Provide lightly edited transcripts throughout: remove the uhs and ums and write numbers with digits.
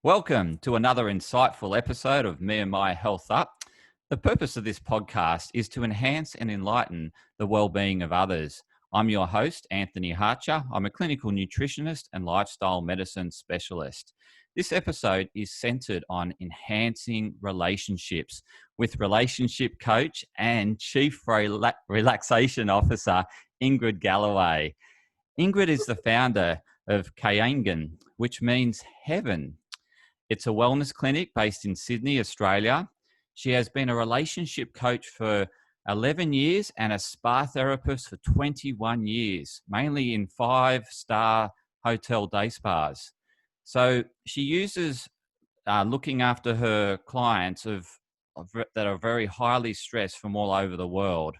Welcome to another insightful episode of Me and My Health Up. The purpose of this podcast is to enhance and enlighten the well-being of others. I'm your host, Anthony Harcher. I'm a clinical nutritionist and lifestyle medicine specialist. This episode is centered on enhancing relationships with relationship coach and chief relaxation officer, Ingrid Galloway. Ingrid is the founder of Kahyangan, which means heaven. It's a wellness clinic based in Sydney, Australia. She has been a relationship coach for 11 years and a spa therapist for 21 years, mainly in 5-star hotel day spas. So she uses looking after her clients that are very highly stressed from all over the world.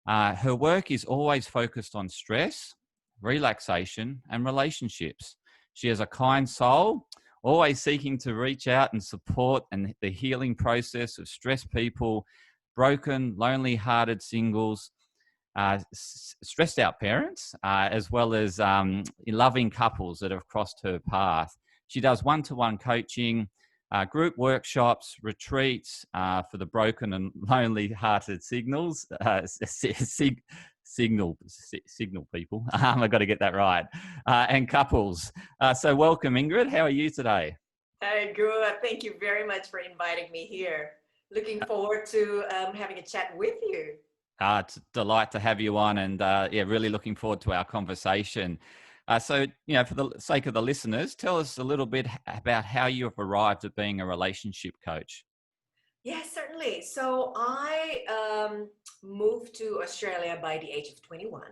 Her work is always focused on stress, relaxation, and relationships. She has a kind soul, always seeking to reach out and support and the healing process of stressed people, broken, lonely-hearted singles, stressed out parents, as well as loving couples that have crossed her path. She does one-to-one coaching, group workshops, retreats for the broken and lonely-hearted signal people. I've got to get that right. And couples. So welcome, Ingrid. How are you today? Hey, good. Thank you very much for inviting me here. Looking forward to having a chat with you. It's a delight to have you on, and really looking forward to our conversation. So, for the sake of the listeners, tell us a little bit about how you have arrived at being a relationship coach. Yeah, certainly. So I moved to Australia by the age of 21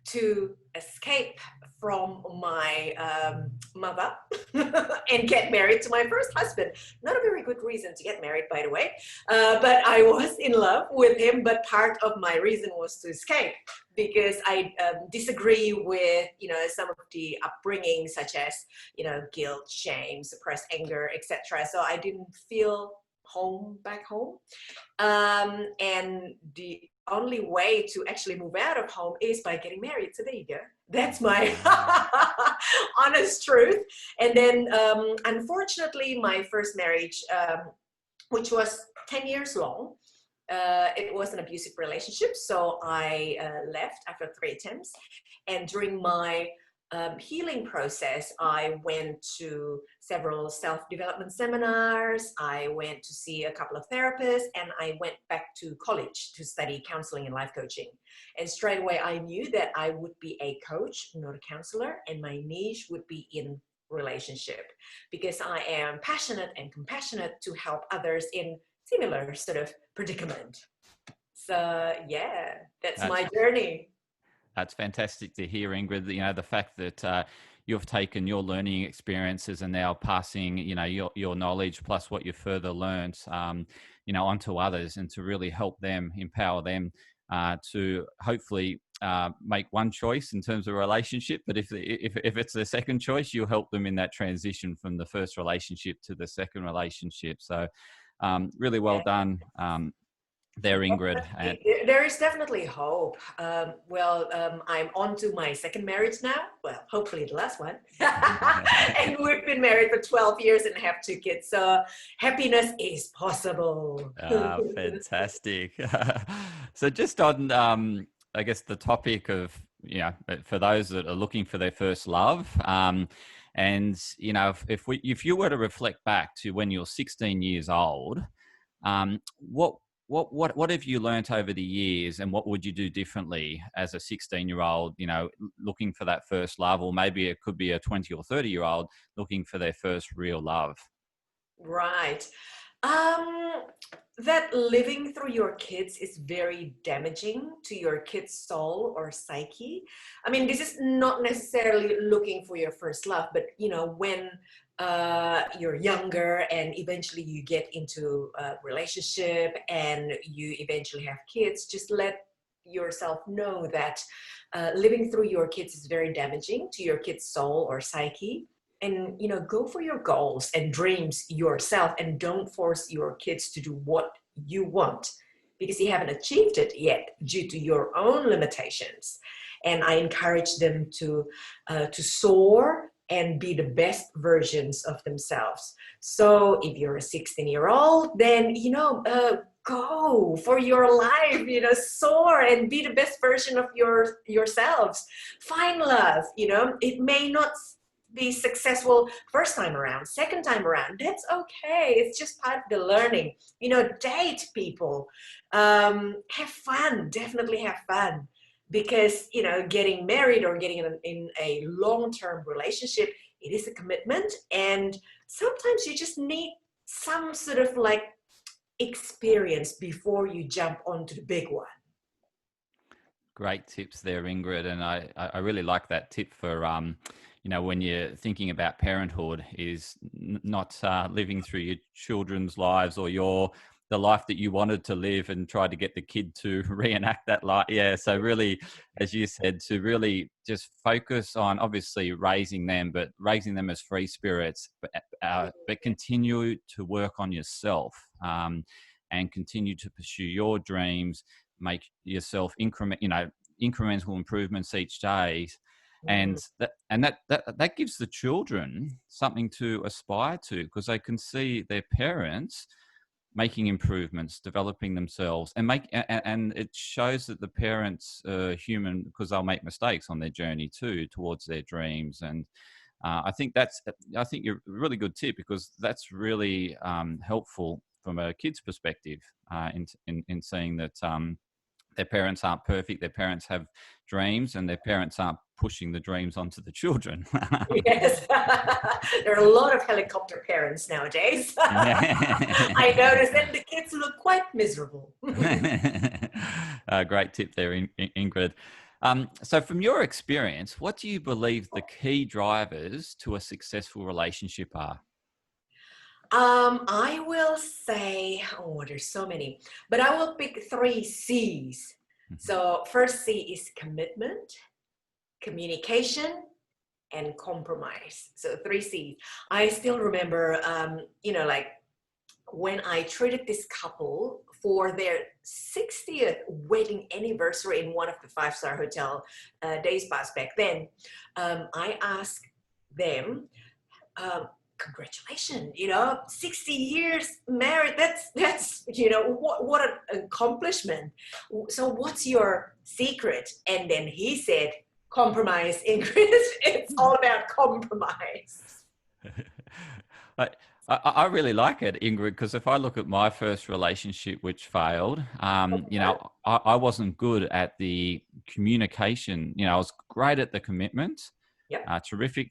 to escape from my mother and get married to my first husband. Not a very good reason to get married, by the way, but I was in love with him. But part of my reason was to escape because I disagree with, some of the upbringing, such as, guilt, shame, suppressed anger, etc. So I didn't feel back home, and the only way to actually move out of home is by getting married. So there you go. That's my honest truth. And then unfortunately my first marriage, which was 10 years long, it was an abusive relationship. So I left after 3 attempts, and during my healing process, I went to several self-development seminars. I went to see a couple of therapists, and I went back to college to study counseling and life coaching. And straight away, I knew that I would be a coach, not a counselor, and my niche would be in relationship because I am passionate and compassionate to help others in similar sort of predicament. So yeah, that's my journey. That's fantastic to hear, Ingrid. The fact that you've taken your learning experiences and now passing, your knowledge plus what you've further learned, onto others, and to really help them, empower them to hopefully make one choice in terms of a relationship. But if it's their second choice, you'll help them in that transition from the first relationship to the second relationship. So really well done. There, Ingrid. And there is definitely hope. I'm on to my second marriage now. Well, hopefully the last one. And we've been married for 12 years and have 2 kids. So happiness is possible. Fantastic. So just on, I guess, the topic of, for those that are looking for their first love, and, if you were to reflect back to when you're 16 years old, what have you learnt over the years, and what would you do differently as a 16-year-old, looking for that first love? Or maybe it could be a 20 or 30-year-old looking for their first real love. Right. That living through your kids is very damaging to your kid's soul or psyche. I mean, this is not necessarily looking for your first love, but when you're younger and eventually you get into a relationship and you eventually have kids, just let yourself know that living through your kids is very damaging to your kid's soul or psyche. And go for your goals and dreams yourself, and don't force your kids to do what you want because you haven't achieved it yet due to your own limitations. And I encourage them to soar and be the best versions of themselves. So if you're a 16-year-old, then, go for your life, soar and be the best version of yourselves. Find love, it may not be successful first time around, second time around. That's okay. It's just part of the learning. Date people, have fun, definitely have fun. Because, getting married or getting in a long-term relationship, it is a commitment. And sometimes you just need some sort of like experience before you jump onto the big one. Great tips there, Ingrid, and I really like that tip for when you're thinking about parenthood is not living through your children's lives or the life that you wanted to live and try to get the kid to reenact that life. Yeah, so really, as you said, to really just focus on obviously raising them, but raising them as free spirits, but continue to work on yourself and continue to pursue your dreams. Make yourself incremental improvements each day, and that gives the children something to aspire to, because they can see their parents making improvements, developing themselves, and it shows that the parents are human, because they'll make mistakes on their journey too towards their dreams. And I think you're a really good tip, because that's really helpful from a kid's perspective in seeing that their parents aren't perfect, their parents have dreams, and their parents aren't pushing the dreams onto the children. Yes. There are a lot of helicopter parents nowadays. Yeah. I noticed that the kids look quite miserable. Great tip there, Ingrid. So from your experience, what do you believe the key drivers to a successful relationship are? I will say, there's so many, but I will pick 3 C's. So first C is commitment, communication, and compromise. So 3 C's. I still remember, like when I treated this couple for their 60th wedding anniversary in one of the 5-star hotel days pass back then, I asked them, congratulations, 60 years married. That's what an accomplishment. So what's your secret? And then he said, compromise, Ingrid. It's all about compromise. I really like it, Ingrid, because if I look at my first relationship, which failed, I wasn't good at the communication. I was great at the commitment. Yep. Terrific,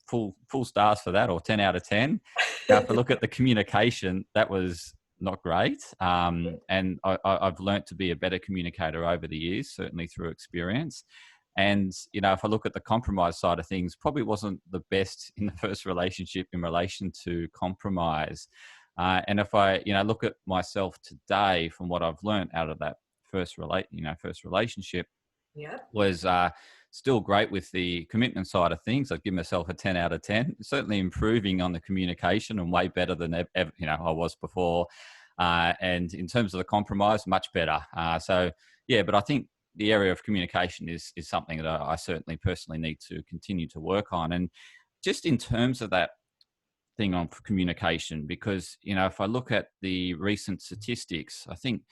full stars for that, or 10 out of 10. Now, if I look at the communication, that was not great. And I've learned to be a better communicator over the years, certainly through experience. And, if I look at the compromise side of things, probably wasn't the best in the first relationship in relation to compromise. And if I, look at myself today from what I've learned out of that first relationship, was still great with the commitment side of things. I'd give myself a 10 out of 10, certainly improving on the communication and way better than ever, I was before. And in terms of the compromise, much better. But I think the area of communication is something that I certainly personally need to continue to work on. And just in terms of that thing on communication, because, if I look at the recent statistics, I think,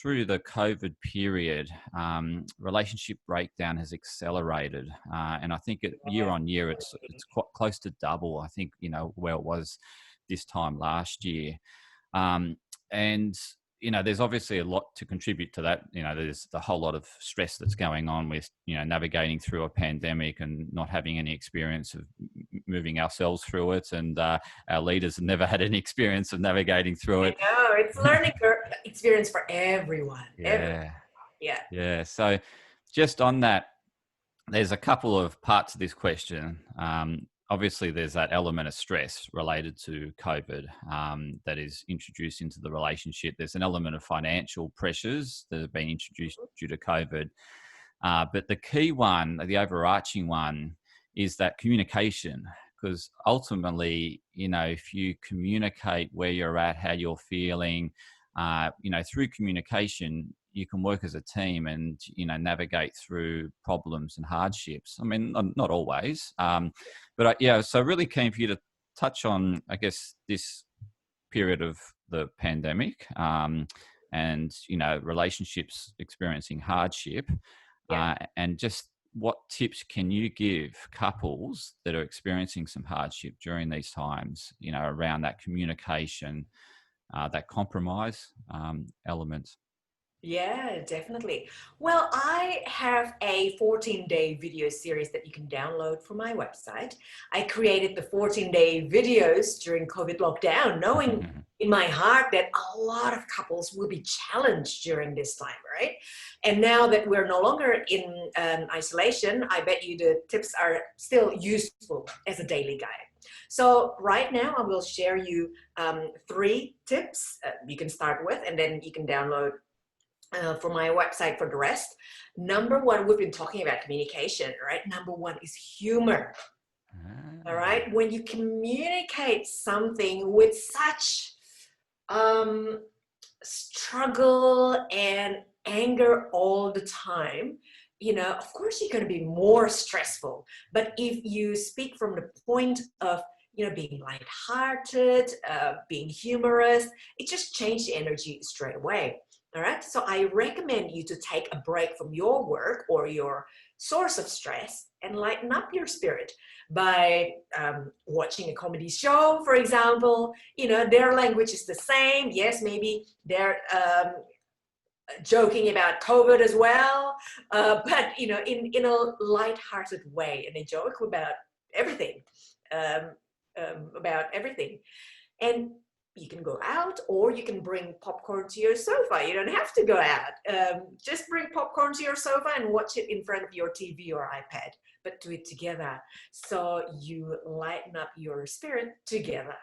through the COVID period, relationship breakdown has accelerated. And I think year on year, it's quite close to double, I think, where it was this time last year. And there's obviously a lot to contribute to that. There's a whole lot of stress that's going on with, navigating through a pandemic and not having any experience of moving ourselves through it. And our leaders have never had any experience of navigating through it. I know, it's a learning experience for everyone. Yeah. So just on that, there's a couple of parts of this question. Obviously, there's that element of stress related to COVID that is introduced into the relationship. There's an element of financial pressures that have been introduced due to COVID. But the key one, the overarching one, is that communication. Because ultimately, if you communicate where you're at, how you're feeling, through communication, you can work as a team and, navigate through problems and hardships. I mean, not always, but yeah, so really keen for you to touch on, I guess, this period of the pandemic, and, relationships experiencing hardship, and just what tips can you give couples that are experiencing some hardship during these times, around that communication, that compromise element? Yeah, definitely. Well, I have a 14-day video series that you can download from my website. I created the 14-day videos during COVID lockdown, knowing in my heart that a lot of couples will be challenged during this time, right? And now that we're no longer in isolation, I bet you the tips are still useful as a daily guide. So right now I will share you 3 tips you can start with, and then you can download for my website for the rest. Number 1, we've been talking about communication, right? Number 1 is humor. All right. When you communicate something with such struggle and anger all the time, of course you're going to be more stressful. But if you speak from the point of, being lighthearted, being humorous, it just changes the energy straight away. All right. So I recommend you to take a break from your work or your source of stress and lighten up your spirit by watching a comedy show, for example. Their language is the same. Yes, maybe they're joking about COVID as well, but in a light-hearted way, and they joke about everything, and you can go out, or you can bring popcorn to your sofa. You don't have to go out. Just bring popcorn to your sofa and watch it in front of your TV or iPad, but do it together, so you lighten up your spirit together.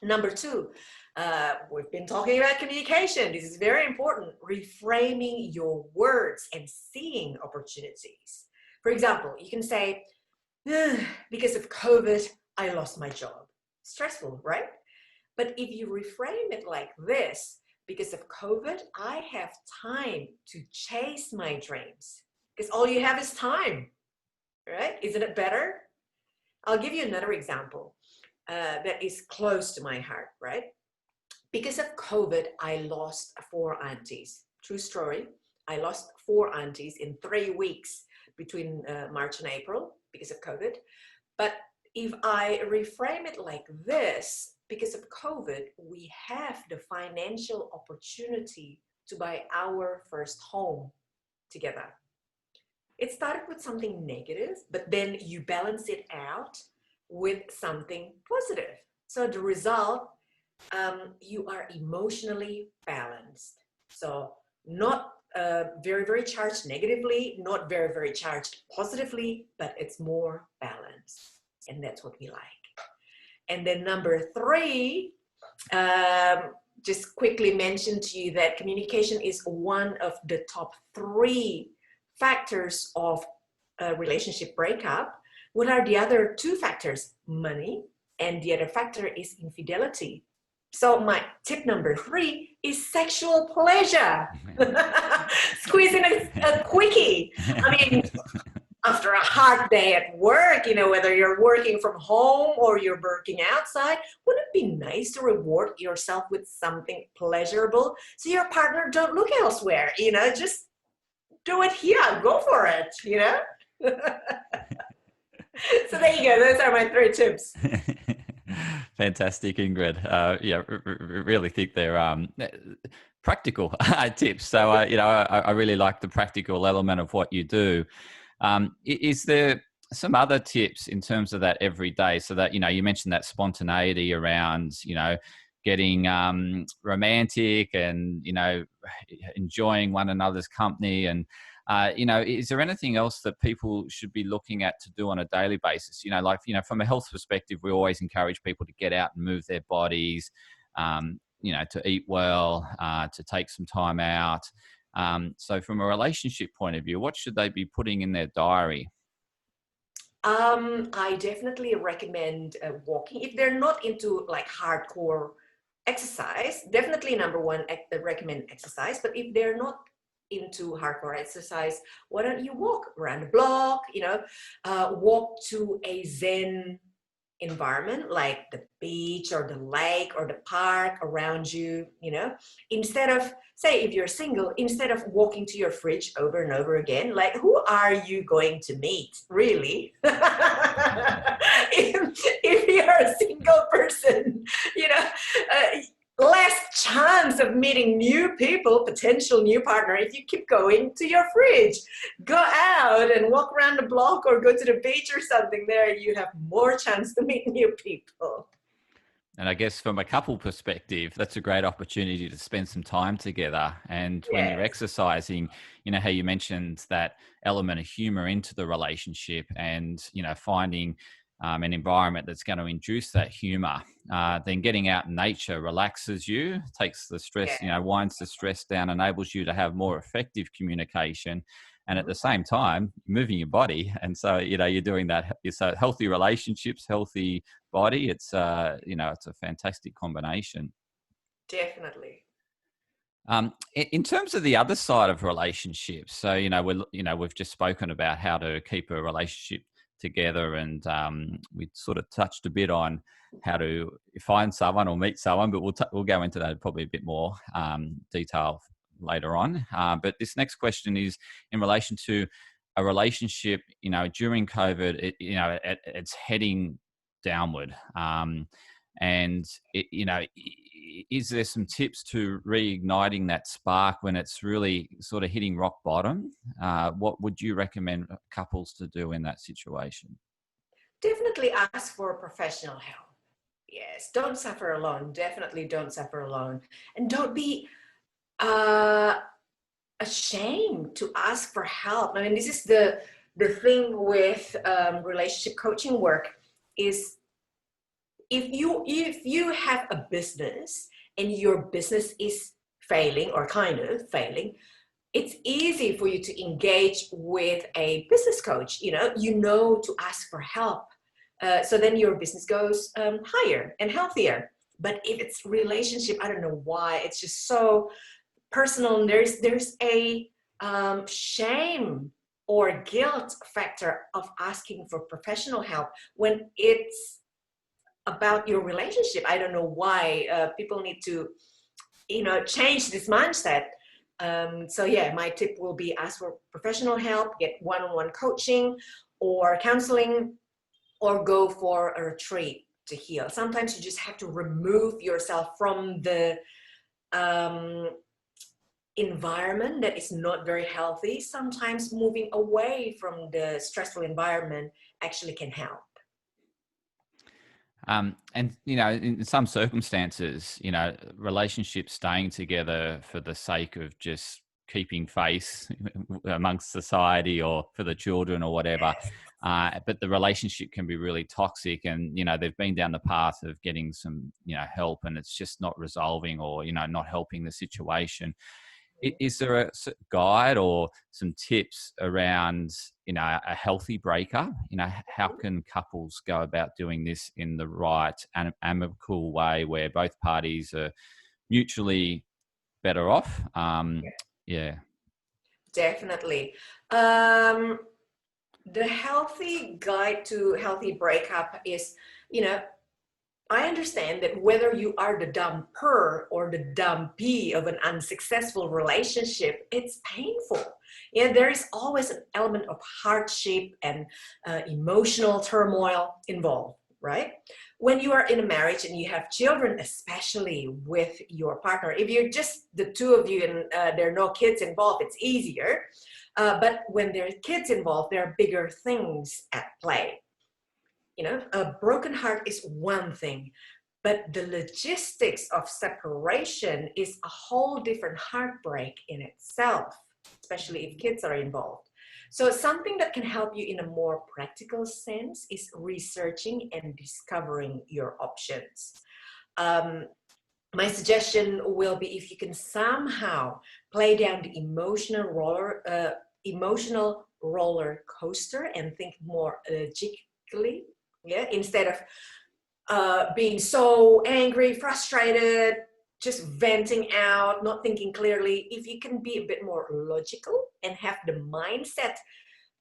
Number 2, we've been talking about communication. This is very important. Reframing your words and seeing opportunities. For example, you can say, because of COVID, I lost my job. Stressful, right? But if you reframe it like this, because of COVID, I have time to chase my dreams. Because all you have is time, right? Isn't it better? I'll give you another example that is close to my heart, right? Because of COVID, I lost 4 aunties. True story. I lost 4 aunties in 3 weeks between March and April because of COVID. But if I reframe it like this, because of COVID, we have the financial opportunity to buy our first home together. It started with something negative, but then you balance it out with something positive. So the result, you are emotionally balanced. So not very, very charged negatively, not very, very charged positively, but it's more balanced. And that's what we like. And then number 3, just quickly mention to you that communication is one of the top 3 factors of a relationship breakup. What are the other 2 factors? Money, and the other factor is infidelity. So my tip number 3 is sexual pleasure. Squeeze in a quickie. I mean, after a hard day at work, whether you're working from home or you're working outside, wouldn't it be nice to reward yourself with something pleasurable so your partner don't look elsewhere? Just do it here. Go for it, So there you go. Those are my 3 tips. Fantastic, Ingrid. Yeah, really think they're practical tips. So, I really like the practical element of what you do. Is there some other tips in terms of that every day, so that, you mentioned that spontaneity around, getting romantic and, enjoying one another's company, and is there anything else that people should be looking at to do on a daily basis? From a health perspective, we always encourage people to get out and move their bodies, to eat well, to take some time out. So from a relationship point of view, what should they be putting in their diary? I definitely recommend walking. If they're not into like hardcore exercise, definitely number 1, I recommend exercise. But if they're not into hardcore exercise, why don't you walk around the block, walk to a Zen environment like the beach or the lake or the park around you, instead of, say, if you're single, instead of walking to your fridge over and over again, like, who are you going to meet, really? if you're a single person, less chance of meeting new people, potential new partner, if you keep going to your fridge. Go out and walk around the block or go to the beach or something. There you have more chance to meet new people. And I guess from a couple perspective, that's a great opportunity to spend some time together. And when you're Yes. exercising, how you mentioned that element of humor into the relationship and, finding an environment that's going to induce that humor, then getting out in nature relaxes you, takes the stress, Yeah. winds the stress down, enables you to have more effective communication. And at the same time, moving your body. And so, you're doing that. So healthy relationships, healthy body. It's, it's a fantastic combination. Definitely. In terms of the other side of relationships, so, we've just spoken about how to keep a relationship together, and we sort of touched a bit on how to find someone or meet someone, but we'll go into that probably a bit more detail later on. But this next question is in relation to a relationship, during COVID, it's heading downward. And is there some tips to reigniting that spark when it's really sort of hitting rock bottom? What would you recommend couples to do in that situation? Definitely ask for professional help. Yes, don't suffer alone. Definitely don't suffer alone. And don't be ashamed to ask for help. I mean, this is the thing with relationship coaching work is, if you have a business and your business is failing or kind of failing, it's easy for you to engage with a business coach. You know to ask for help. So then your business goes higher and healthier. But if it's relationship, I don't know why, it's just so personal. And there's a shame or guilt factor of asking for professional help when it's about your relationship. I don't know why people need to, change this mindset. So yeah, my tip will be ask for professional help, get one-on-one coaching or counseling, or go for a retreat to heal. Sometimes you just have to remove yourself from the environment that is not very healthy. Sometimes moving away from the stressful environment actually can help. And, in some circumstances, relationships staying together for the sake of just keeping face amongst society or for the children or whatever. But the relationship can be really toxic, and, they've been down the path of getting some, help, and it's just not resolving or, not helping the situation. Is there a guide or some tips around, a healthy breakup? How can couples go about doing this in the right and amicable way where both parties are mutually better off? Yeah. Definitely. The healthy guide to healthy breakup is, I understand that whether you are the dumper or the dumpee of an unsuccessful relationship, it's painful. Yeah, there is always an element of hardship and emotional turmoil involved, right? When you are in a marriage and you have children, especially with your partner, if you're just the two of you and there are no kids involved, it's easier. But when there are kids involved, there are bigger things at play. A broken heart is one thing, but the logistics of separation is a whole different heartbreak in itself, especially if kids are involved. So something that can help you in a more practical sense is researching and discovering your options. My suggestion will be, if you can somehow play down the emotional roller coaster and think more logically, yeah, instead of being so angry, frustrated, just venting out, not thinking clearly, if you can be a bit more logical and have the mindset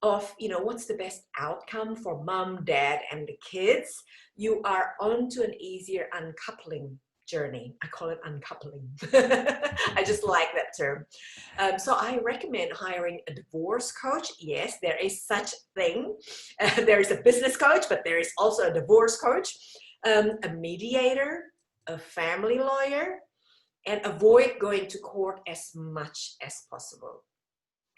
of, what's the best outcome for mom, dad, and the kids, you are onto an easier uncoupling journey. I call it uncoupling. I just like that term. So I recommend hiring a divorce coach. Yes, there is such thing. There is a business coach, but there is also a divorce coach, a mediator, a family lawyer, and avoid going to court as much as possible.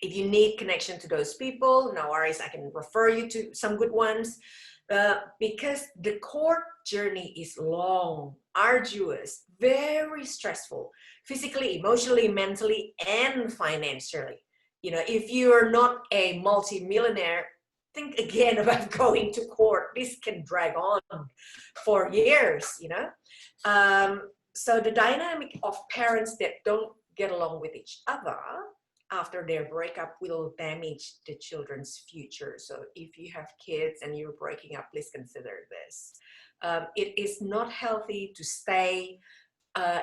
If you need connection to those people, no worries, I can refer you to some good ones. Because the court journey is long, arduous, very stressful, physically, emotionally, mentally, and financially. If you're not a multi-millionaire, think again about going to court. This can drag on for years, So the dynamic of parents that don't get along with each other after their breakup will damage the children's future. So if you have kids and you're breaking up, please consider this. It is not healthy to stay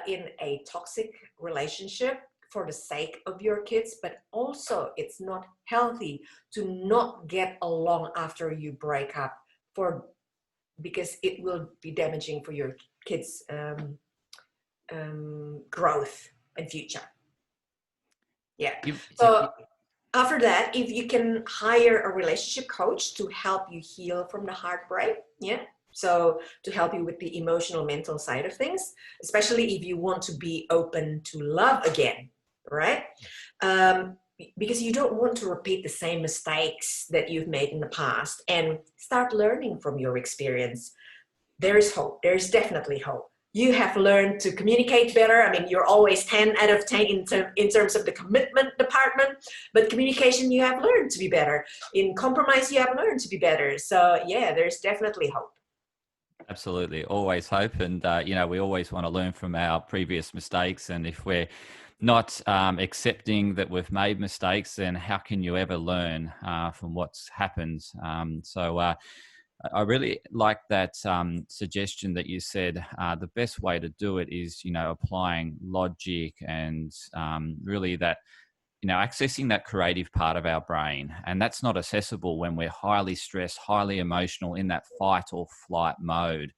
in a toxic relationship for the sake of your kids, but also it's not healthy to not get along after you break up because it will be damaging for your kids' growth and future. Yeah. So after that, if you can hire a relationship coach to help you heal from the heartbreak, yeah. So to help you with the emotional, mental side of things, especially if you want to be open to love again, right? Because you don't want to repeat the same mistakes that you've made in the past and start learning from your experience. There is hope. There is definitely hope. You have learned to communicate better. I mean, you're always 10 out of 10 in terms of the commitment department, but communication, you have learned to be better. In compromise, you have learned to be better. So yeah, there's definitely hope. Absolutely. Always hope. And, we always want to learn from our previous mistakes. And if we're not accepting that we've made mistakes, then how can you ever learn from what's happened? I really like that suggestion that you said. The best way to do it is, applying logic and really that, accessing that creative part of our brain. And that's not accessible when we're highly stressed, highly emotional, in that fight or flight mode.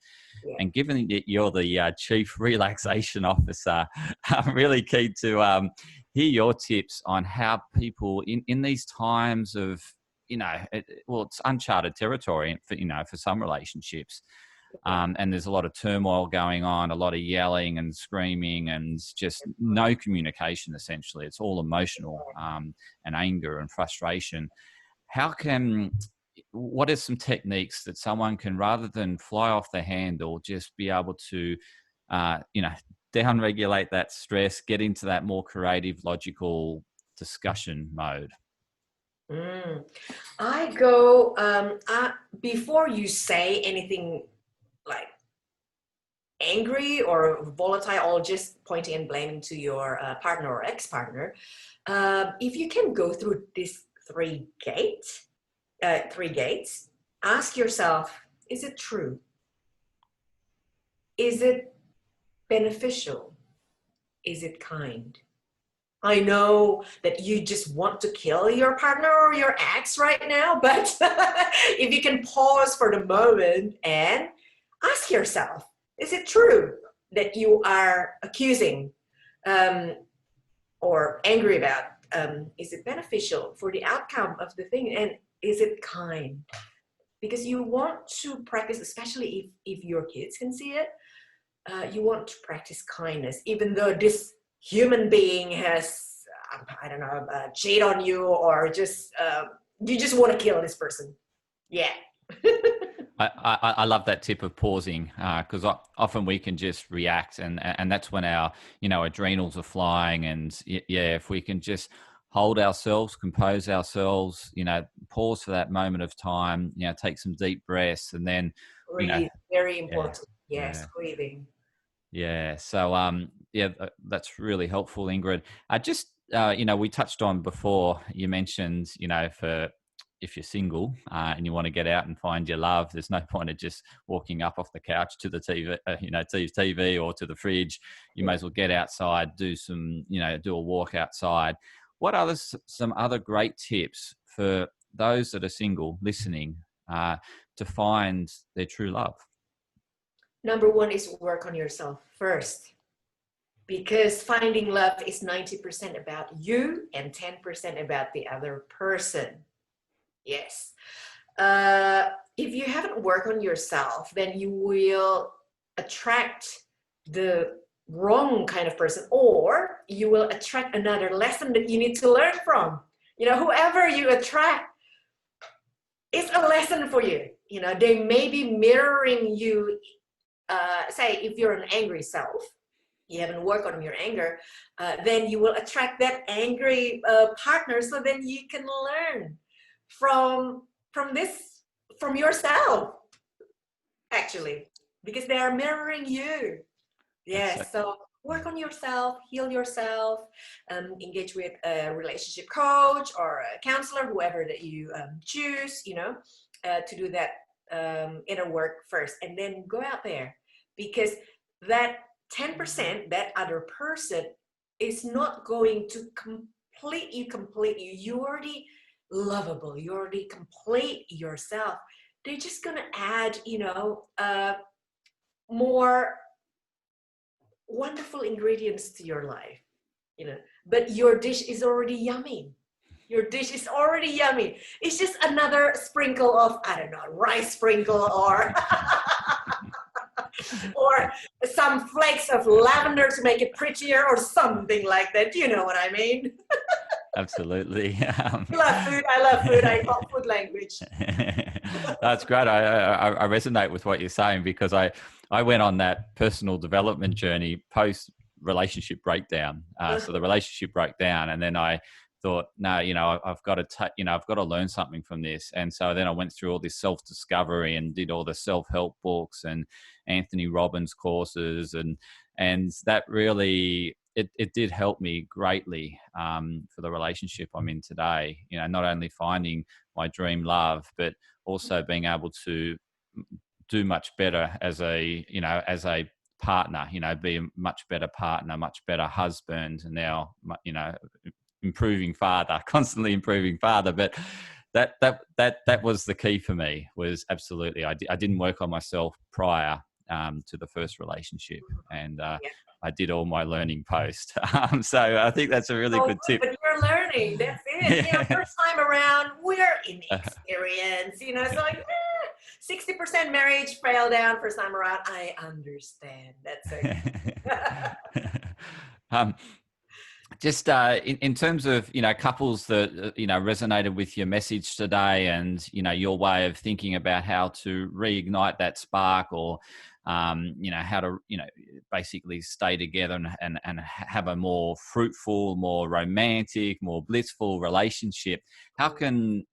Yeah. And given that you're the chief relaxation officer, I'm really keen to hear your tips on how people in these times of, it's uncharted territory for some relationships. And there's a lot of turmoil going on, a lot of yelling and screaming and just no communication, essentially. It's all emotional and anger and frustration. What are some techniques that someone can, rather than fly off the handle, just be able to, down-regulate that stress, get into that more creative, logical discussion mode? I go, before you say anything like angry or volatile or just pointing and blaming to your partner or ex-partner, if you can go through these three gates, ask yourself, is it true? Is it beneficial? Is it kind? I know that you just want to kill your partner or your ex right now, but if you can pause for the moment and ask yourself, is it true that you are accusing or angry about? Is it beneficial for the outcome of the thing? And is it kind? Because you want to practice, especially if your kids can see it, you want to practice kindness, even though this human being has, I don't know, cheat on you or just, you just want to kill this person. Yeah. I love that tip of pausing, because often we can just react, and that's when our adrenals are flying. And if we can just hold ourselves, compose ourselves, pause for that moment of time, take some deep breaths, and then Breathe, very important. Yes, breathing. Yeah. So, that's really helpful, Ingrid. We touched on before, you mentioned, for if you're single and you want to get out and find your love, there's no point of just walking up off the couch to the TV, TV or to the fridge. You may as well get outside, do a walk outside. What are some other great tips for those that are single listening to find their true love? Number one is work on yourself first, because finding love is 90% about you and 10% about the other person. Yes. If you haven't worked on yourself, then you will attract the wrong kind of person, or you will attract another lesson that you need to learn from. Whoever you attract is a lesson for you. They may be mirroring you. Say if you're an angry self, you haven't worked on your anger, then you will attract that angry partner. So then you can learn from yourself, actually, because they are mirroring you. Yes. So work on yourself, heal yourself, engage with a relationship coach or a counselor, whoever that you choose, to do that inner work first, and then go out there, because that 10%, that other person, is not going to complete you. You're already lovable. You're already complete yourself. They're just going to add, more wonderful ingredients to your life, but your dish is already yummy. Your dish is already yummy. It's just another sprinkle of, I don't know, rice sprinkle or or some flakes of lavender to make it prettier or something like that. You know what I mean? Absolutely. You love food. I love food. I talk food language. That's great. I resonate with what you're saying, because I went on that personal development journey post relationship breakdown. So the relationship broke down, and then I thought, no, I've got to learn something from this. And so then I went through all this self-discovery and did all the self-help books and Anthony Robbins courses, and that really it did help me greatly for the relationship I'm in today. Not only finding my dream love, but also being able to do much better as a partner, be a much better partner, much better husband, and now, improving father, constantly improving father. But that was the key for me, was absolutely, I didn't work on myself prior to the first relationship, and I did all my learning post. So I think that's a really good tip. But you're learning, that's it. First time around, we're inexperienced, so like 60% marriage fail down first time around. I understand. That's okay. Just in terms of couples that resonated with your message today, and your way of thinking about how to reignite that spark, or how to basically stay together and have a more fruitful, more romantic, more blissful relationship. How can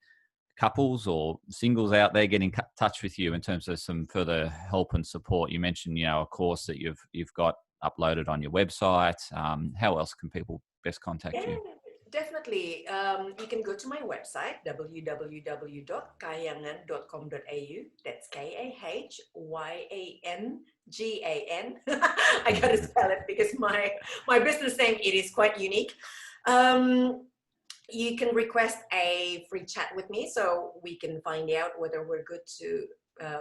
couples or singles out there get in touch with you in terms of some further help and support? You mentioned a course that you've got uploaded on your website. How else can people best contact you? Definitely. You can go to my website, www.kahyangan.com.au. That's KAHYANGAN. I got to spell it because my business name, it is quite unique. You can request a free chat with me, so we can find out whether we're good to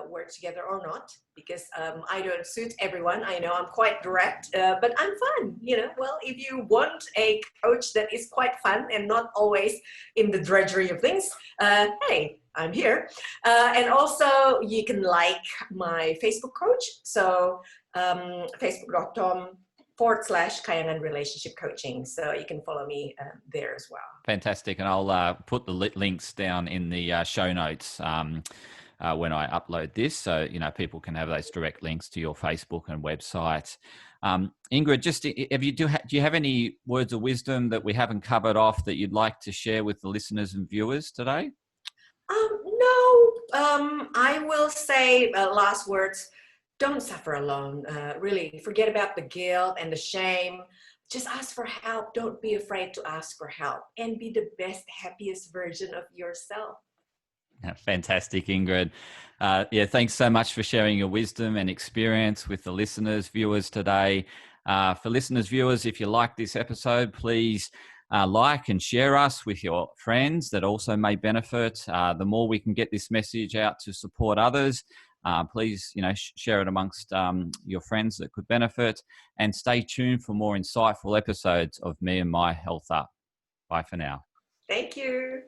work together or not, because I don't suit everyone. I know I'm quite direct, but I'm fun. Well, if you want a coach that is quite fun and not always in the drudgery of things, hey, I'm here. And also you can like my Facebook coach. So facebook.com/Kahyangan Relationship Coaching. So you can follow me there as well. Fantastic. And I'll put the links down in the show notes when I upload this, so people can have those direct links to your Facebook and website. Ingrid, just do you have any words of wisdom that we haven't covered off that you'd like to share with the listeners and viewers today? No. I will say last words. Don't suffer alone. Really, forget about the guilt and the shame. Just ask for help. Don't be afraid to ask for help, and be the best, happiest version of yourself. Fantastic, Ingrid. Thanks so much for sharing your wisdom and experience with the listeners, viewers today. For listeners, viewers, if you like this episode, please like and share us with your friends that also may benefit. The more we can get this message out to support others, please, share it amongst your friends that could benefit, and stay tuned for more insightful episodes of Me and My Health Up. Bye for now. Thank you.